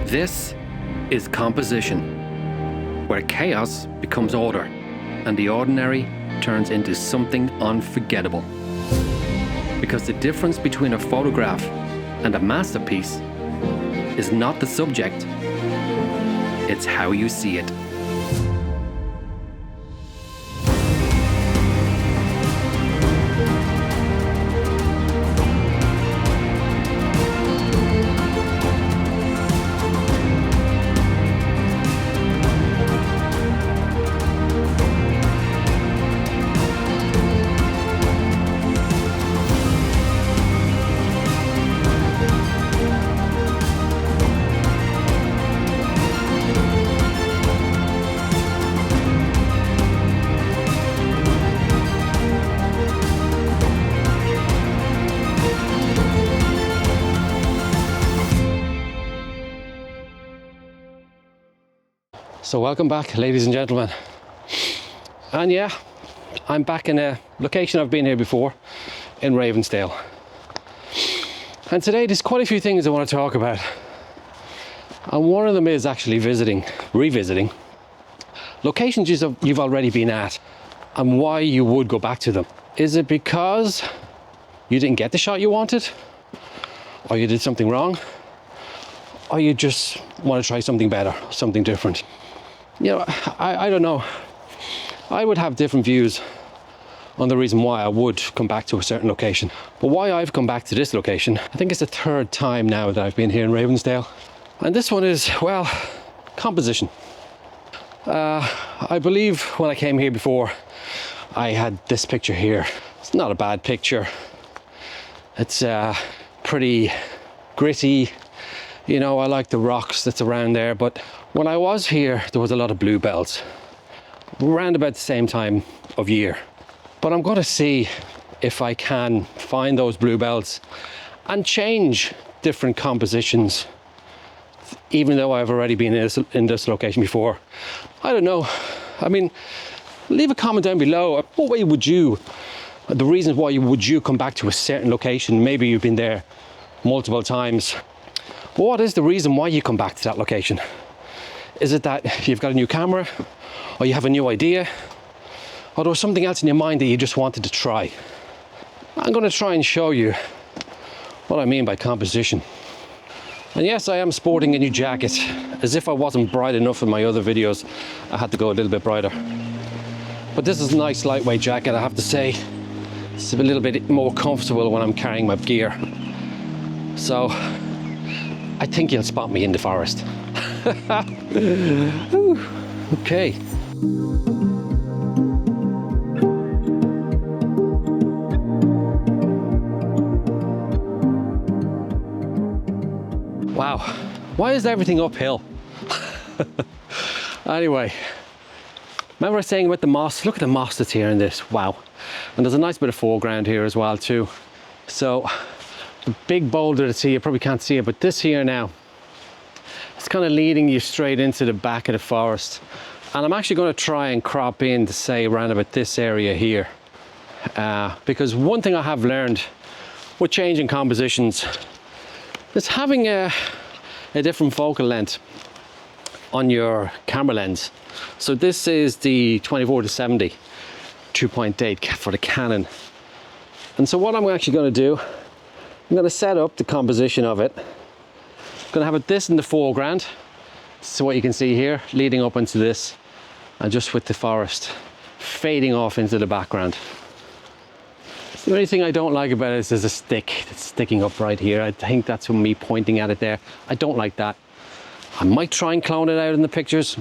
This is composition, where chaos becomes order and the ordinary turns into something unforgettable. Because the difference between a photograph and a masterpiece is not the subject, it's how you see it. So welcome back, ladies and gentlemen. And yeah, I'm back in a location I've been here before, in Ravensdale. And today there's quite a few things I want to talk about. And one of them is actually revisiting locations you've already been at and why you would go back to them. Is it because you didn't get the shot you wanted? Or you did something wrong? Or you just want to try something better, something different? You know, I don't know. I would have different views on the reason why I would come back to a certain location. But why I've come back to this location, I think it's the third time now that I've been here in Ravensdale. And this one is, well, composition. I believe when I came here before, I had this picture here. It's not a bad picture. It's pretty gritty. You know, I like the rocks that's around there, but when I was here, there was a lot of bluebells around about the same time of year. But I'm going to see if I can find those bluebells and change different compositions, even though I've already been in this location before. I don't know. I mean, leave a comment down below. What way would you, the reasons why would you come back to a certain location? Maybe you've been there multiple times. But what is the reason why you come back to that location? Is it that you've got a new camera, or you have a new idea, or there was something else in your mind that you just wanted to try? I'm going to try and show you what I mean by composition. And yes, I am sporting a new jacket. As if I wasn't bright enough in my other videos, I had to go a little bit brighter. But this is a nice lightweight jacket, I have to say. It's a little bit more comfortable when I'm carrying my gear. So I think you'll spot me in the forest. Okay. Wow, why is everything uphill? Anyway, remember I was saying about the moss? Look at the moss that's here in this, wow. And there's a nice bit of foreground here as well too. So, the big boulder that's here, you probably can't see it, but this here now, it's kind of leading you straight into the back of the forest. And I'm actually going to try and crop in to say around about this area here. Because one thing I have learned with changing compositions is having a different focal length on your camera lens. So this is the 24-70 2.8 for the Canon. And so what I'm actually going to do, I'm going to set up the composition of it. I'm going to have this in the foreground. So what you can see here, leading up into this, and just with the forest fading off into the background. The only thing I don't like about it is there's a stick that's sticking up right here. I think that's from me pointing at it there. I don't like that. I might try and clone it out in the pictures,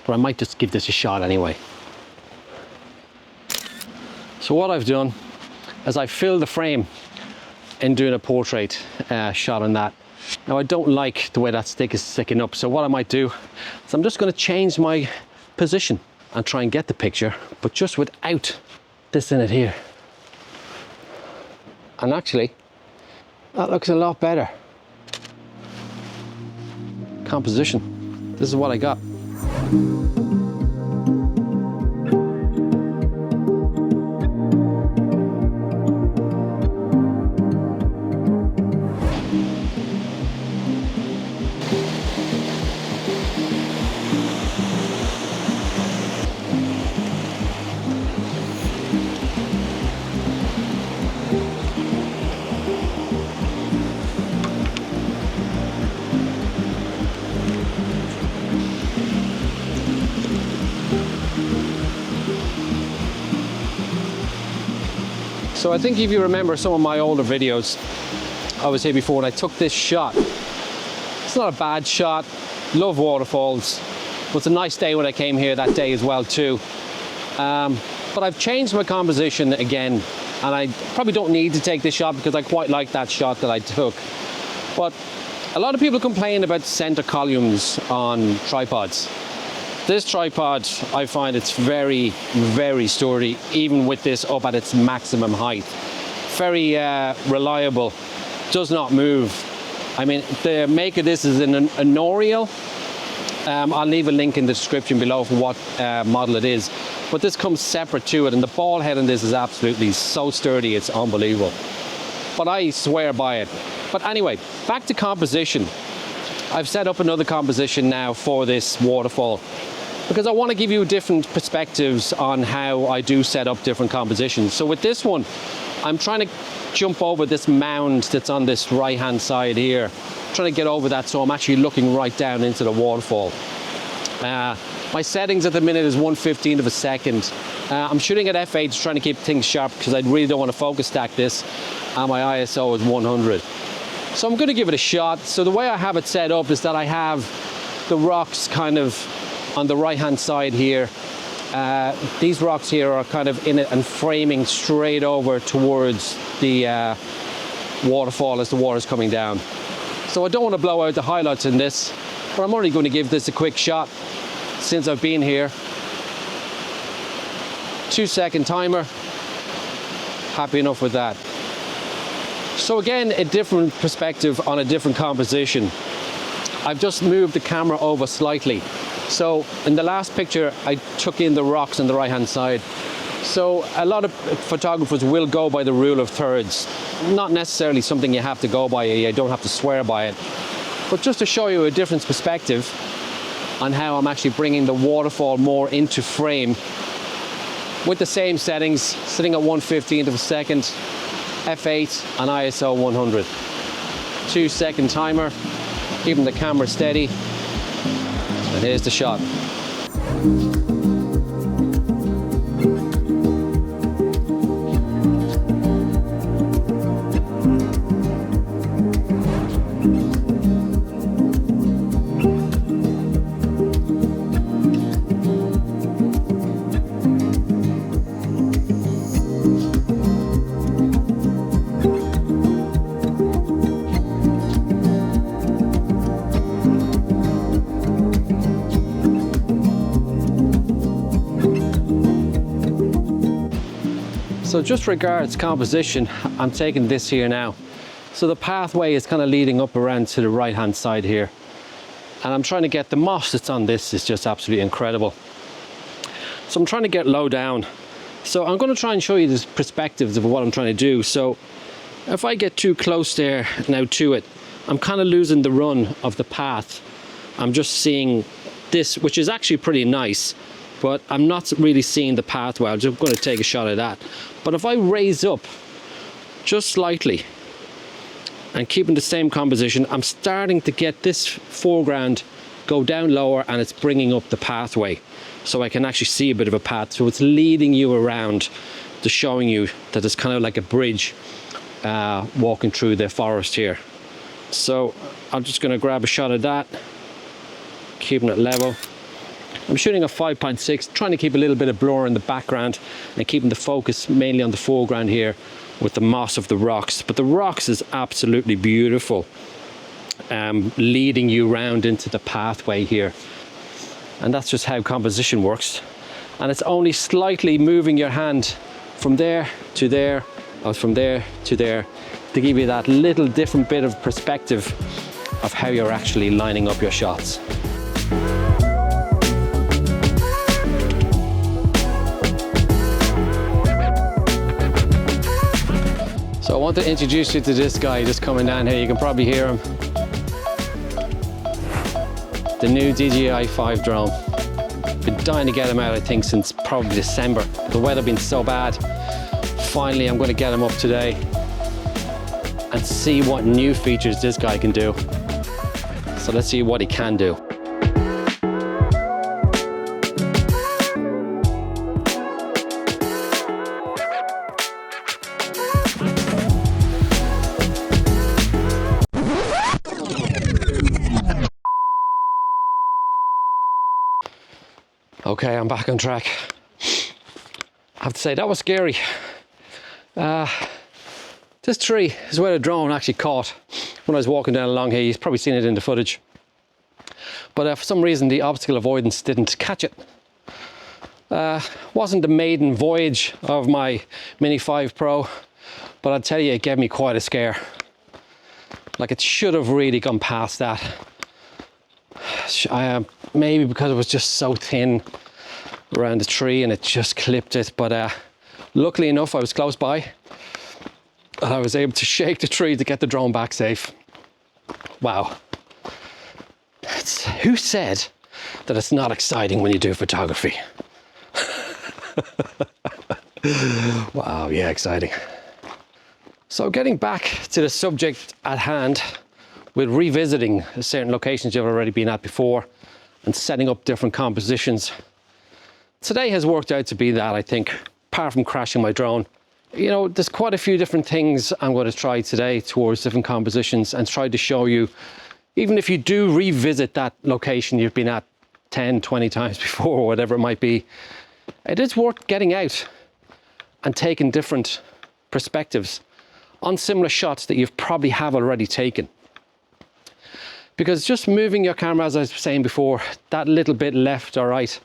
but I might just give this a shot anyway. So what I've done is I filled the frame in doing a portrait shot on that. Now I don't like the way that stick is sticking up, so what I might do is I'm just going to change my position and try and get the picture, but just without this in it here. And actually, that looks a lot better. Composition. This is what I got. So I think if you remember some of my older videos, I was here before and I took this shot. It's not a bad shot, love waterfalls. It was a nice day when I came here that day as well too. But I've changed my composition again, and I probably don't need to take this shot because I quite like that shot that I took. But a lot of people complain about center columns on tripods. This tripod, I find it's very, very sturdy, even with this up at its maximum height. Very reliable, does not move. I mean, the make of this is an Oriole. I'll leave a link in the description below for what model it is. But this comes separate to it, and the ball head on this is absolutely so sturdy, it's unbelievable. But I swear by it. But anyway, back to composition. I've set up another composition now for this waterfall because I want to give you different perspectives on how I do set up different compositions. So with this one, I'm trying to jump over this mound that's on this right hand side here. I'm trying to get over that so I'm actually looking right down into the waterfall. My settings at the minute is 1/15 of a second. I'm shooting at f8, trying to keep things sharp because I really don't want to focus stack this, and my ISO is 100. So I'm going to give it a shot. So the way I have it set up is that I have the rocks kind of on the right hand side here. These rocks here are kind of in it and framing straight over towards the waterfall as the water's coming down. So I don't want to blow out the highlights in this, but I'm only going to give this a quick shot since I've been here. 2-second timer. Happy enough with that. So again, a different perspective on a different composition. I've just moved the camera over slightly. So in the last picture, I took in the rocks on the right hand side. So a lot of photographers will go by the rule of thirds. Not necessarily something you have to go by, you don't have to swear by it. But just to show you a different perspective on how I'm actually bringing the waterfall more into frame with the same settings, sitting at 1/15 of a second, f8 and ISO 100. 2-second timer, keeping the camera steady, and here's the shot. So just regards composition, I'm taking this here now. So the pathway is kind of leading up around to the right hand side here. And I'm trying to get the moss that's on this is just absolutely incredible. So I'm trying to get low down. So I'm going to try and show you the perspectives of what I'm trying to do. So if I get too close there now to it, I'm kind of losing the run of the path. I'm just seeing this, which is actually pretty nice, but I'm not really seeing the pathway. I'm just going to take a shot of that. But if I raise up just slightly and keeping the same composition, I'm starting to get this foreground go down lower, and it's bringing up the pathway. So I can actually see a bit of a path. So it's leading you around to showing you that it's kind of like a bridge walking through the forest here. So I'm just going to grab a shot of that, keeping it level. I'm shooting a 5.6, trying to keep a little bit of blur in the background and keeping the focus mainly on the foreground here with the moss of the rocks. But the rocks is absolutely beautiful, leading you round into the pathway here. And that's just how composition works. And it's only slightly moving your hand from there to there, or from there to there, to give you that little different bit of perspective of how you're actually lining up your shots. So I want to introduce you to this guy just coming down here. You can probably hear him. The new DJI 5 drone. Been dying to get him out, I think, since probably December. The weather been so bad. Finally, I'm going to get him up today and see what new features this guy can do. So let's see what he can do. Okay, I'm back on track. I have to say, that was scary. This tree is where the drone actually caught when I was walking down along here. You've probably seen it in the footage. But for some reason, the obstacle avoidance didn't catch it. Wasn't the maiden voyage of my Mini 5 Pro, but I'd tell you, it gave me quite a scare. Like, it should have really gone past that. Maybe because it was just so thin around the tree and it just clipped it, but luckily enough I was close by and I was able to shake the tree to get the drone back safe. Wow. Who said that it's not exciting when you do photography? Wow, yeah, exciting. So getting back to the subject at hand, with revisiting certain locations you've already been at before and setting up different compositions. Today has worked out to be that, I think, apart from crashing my drone. You know, there's quite a few different things I'm going to try today towards different compositions and try to show you, even if you do revisit that location you've been at 10, 20 times before, or whatever it might be, it is worth getting out and taking different perspectives on similar shots that you've probably have already taken. Because just moving your camera, as I was saying before, that little bit left or right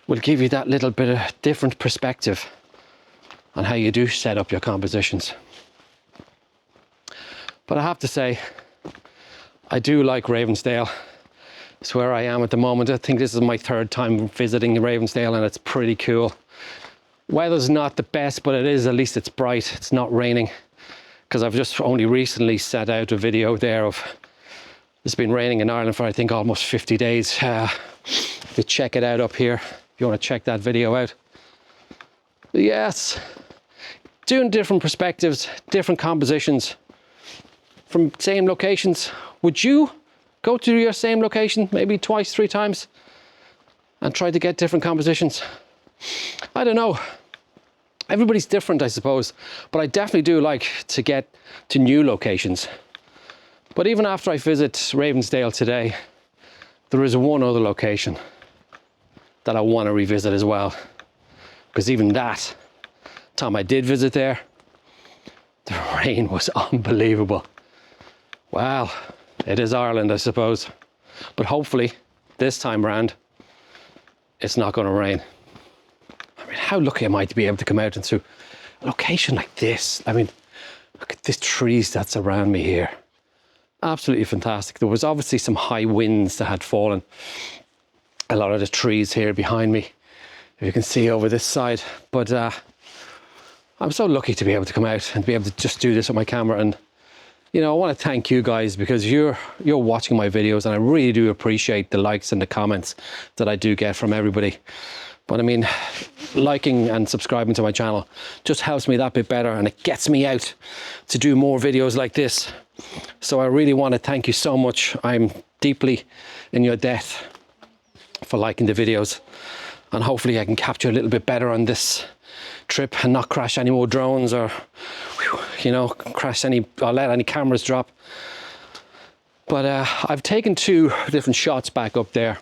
will give you that little bit of different perspective on how you do set up your compositions. But I have to say, I do like Ravensdale. It's where I am at the moment. I think this is my third time visiting Ravensdale and it's pretty cool. Weather's not the best, but it is, at least it's bright, it's not raining. Because I've just only recently set out a video there of, it's been raining in Ireland for I think almost 50 days. You check it out up here if you want to check that video out. But yes, doing different perspectives, different compositions from same locations. Would you go to your same location maybe twice, 3 times and try to get different compositions? I don't know. Everybody's different, I suppose, but I definitely do like to get to new locations. But even after I visit Ravensdale today, there is one other location that I want to revisit as well. Because even that time I did visit there, the rain was unbelievable. Wow, it is Ireland, I suppose. But hopefully, this time around, it's not going to rain. I mean, how lucky am I to be able to come out into a location like this? I mean, look at these trees that's around me here. Absolutely fantastic. There was obviously some high winds that had fallen. A lot of the trees here behind me, if you can see over this side. But I'm so lucky to be able to come out and be able to just do this with my camera. And, you know, I want to thank you guys because you're watching my videos and I really do appreciate the likes and the comments that I do get from everybody. But I mean, liking and subscribing to my channel just helps me that bit better and it gets me out to do more videos like this. So I really want to thank you so much. I'm deeply in your debt for liking the videos, and hopefully I can capture a little bit better on this trip and not crash any more drones or, you know, crash any, or let any cameras drop. But I've taken 2 different shots back up there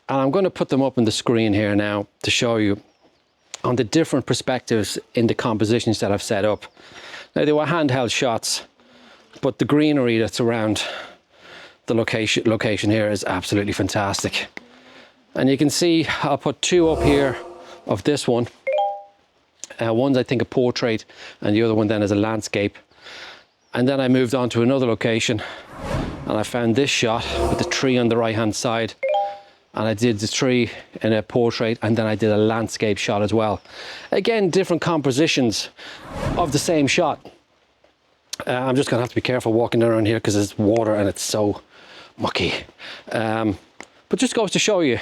and I'm going to put them up on the screen here now to show you on the different perspectives in the compositions that I've set up. Now, they were handheld shots, but the greenery that's around the location here is absolutely fantastic. And you can see I'll put 2 up here of this one. One's I think a portrait and the other one then is a landscape. And then I moved on to another location and I found this shot with the tree on the right hand side. And I did the tree in a portrait and then I did a landscape shot as well. Again, different compositions of the same shot. I'm just gonna have to be careful walking around here because there's water and it's so mucky. But just goes to show you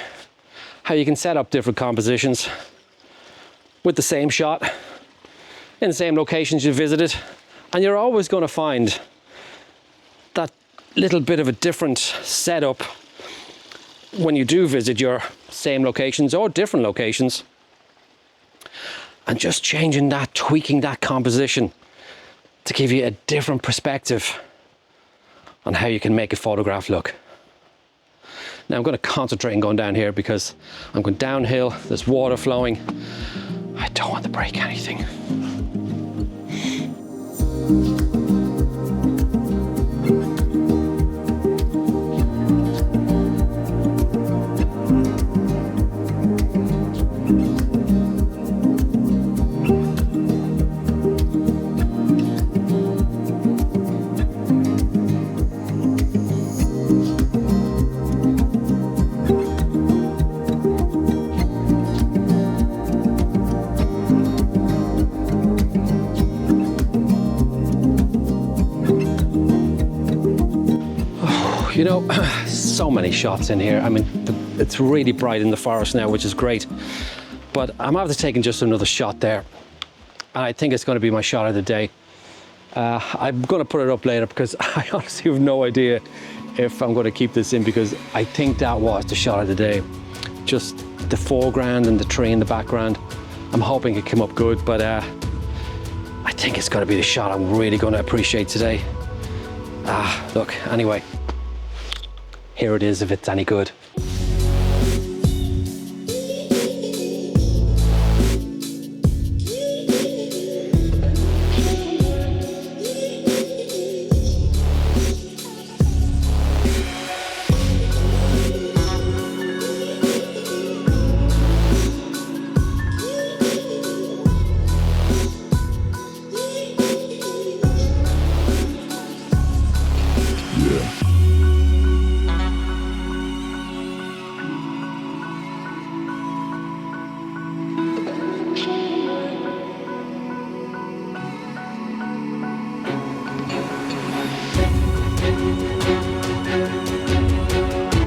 how you can set up different compositions with the same shot in the same locations you visited. And you're always gonna find that little bit of a different setup when you do visit your same locations or different locations, and just changing that, tweaking that composition to give you a different perspective on how you can make a photograph look. Now I'm going to concentrate on going down here because I'm going downhill, there's water flowing. I don't want to break anything. You know, so many shots in here. I mean, it's really bright in the forest now, which is great. But I'm after taking just another shot there. And I think it's going to be my shot of the day. I'm going to put it up later because I honestly have no idea if I'm going to keep this in, because I think that was the shot of the day. Just the foreground and the tree in the background. I'm hoping it came up good, but I think it's going to be the shot I'm really going to appreciate today. Look, anyway. Here it is if it's any good.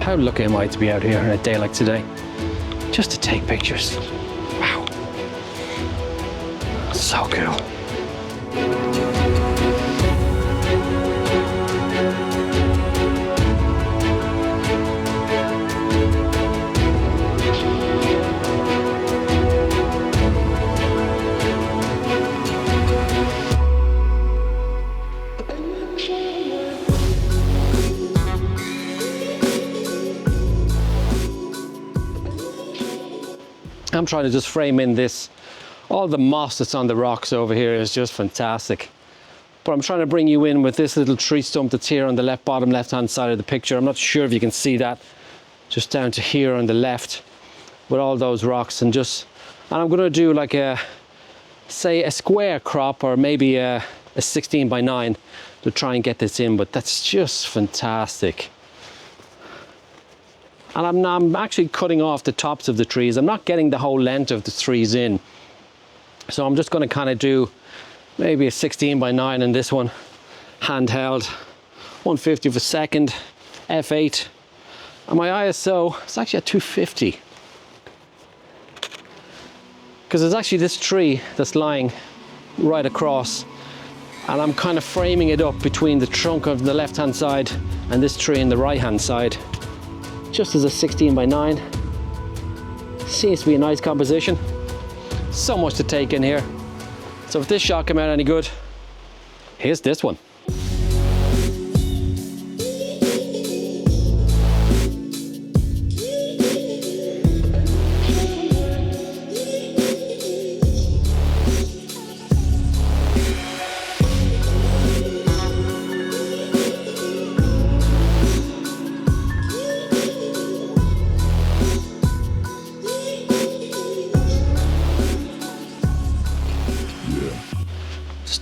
How lucky am I to be out here on a day like today, just to take pictures. Wow, so cool. I'm trying to just frame in this, all the moss that's on the rocks over here is just fantastic. But I'm trying to bring you in with this little tree stump that's here on the left bottom left hand side of the picture. I'm not sure if you can see that, just down to here on the left with all those rocks, and I'm going to do like say a square crop, or maybe a 16:9 to try and get this in, but that's just fantastic. And I'm actually cutting off the tops of the trees. I'm not getting the whole length of the trees in. So I'm just going to kind of do maybe a 16:9 in this one, handheld, 150 per second, f8. And my ISO is actually at 250. Because there's actually this tree that's lying right across, and I'm kind of framing it up between the trunk of the left hand side and this tree in the right hand side. Just as a 16:9. Seems to be a nice composition. So much to take in here. So if this shot came out any good, here's this one.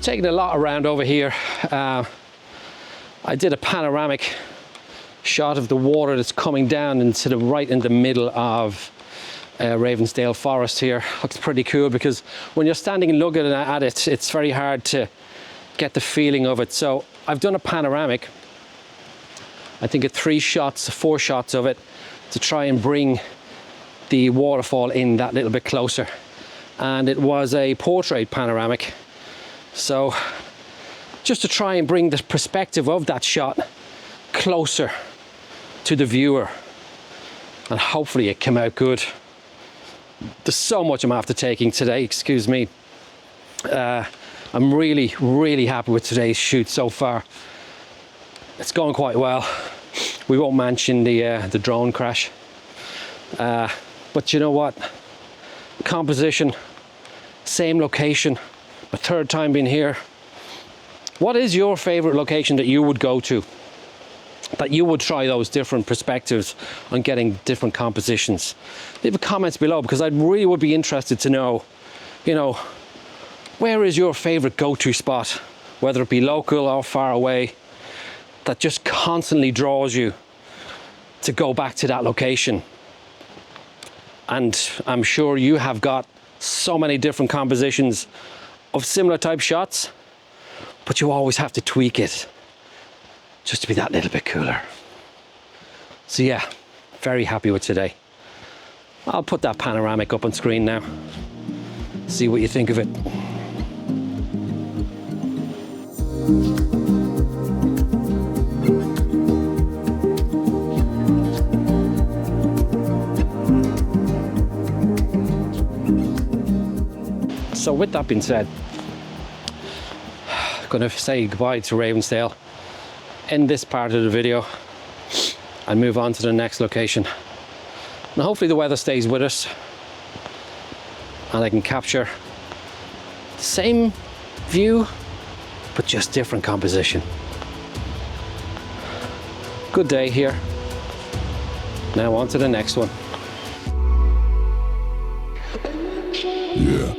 Taking a lot around over here. I did a panoramic shot of the water that's coming down into the right in the middle of Ravensdale Forest here. Looks pretty cool because when you're standing and looking at it, it's very hard to get the feeling of it. So I've done a panoramic. I think 4 shots of it to try and bring the waterfall in that little bit closer. And it was a portrait panoramic. So just to try and bring the perspective of that shot closer to the viewer, and hopefully it came out good. There's so much I'm after taking today, excuse me. I'm really happy with today's shoot so far. It's going quite well. We won't mention the drone crash. But you know what? Composition, same location, my third time being here. What is your favorite location that you would go to? That you would try those different perspectives on getting different compositions? Leave a comment below, because I really would be interested to know, you know, where is your favorite go-to spot, whether it be local or far away, that just constantly draws you to go back to that location. And I'm sure you have got so many different compositions of similar type shots, but you always have to tweak it just to be that little bit cooler. So yeah, very happy with today. I'll put that panoramic up on screen now. See what you think of it. So with that being said, I'm gonna say goodbye to Ravensdale, end this part of the video and move on to the next location. And hopefully the weather stays with us and I can capture the same view but just different composition. Good day here. Now on to the next one. Yeah.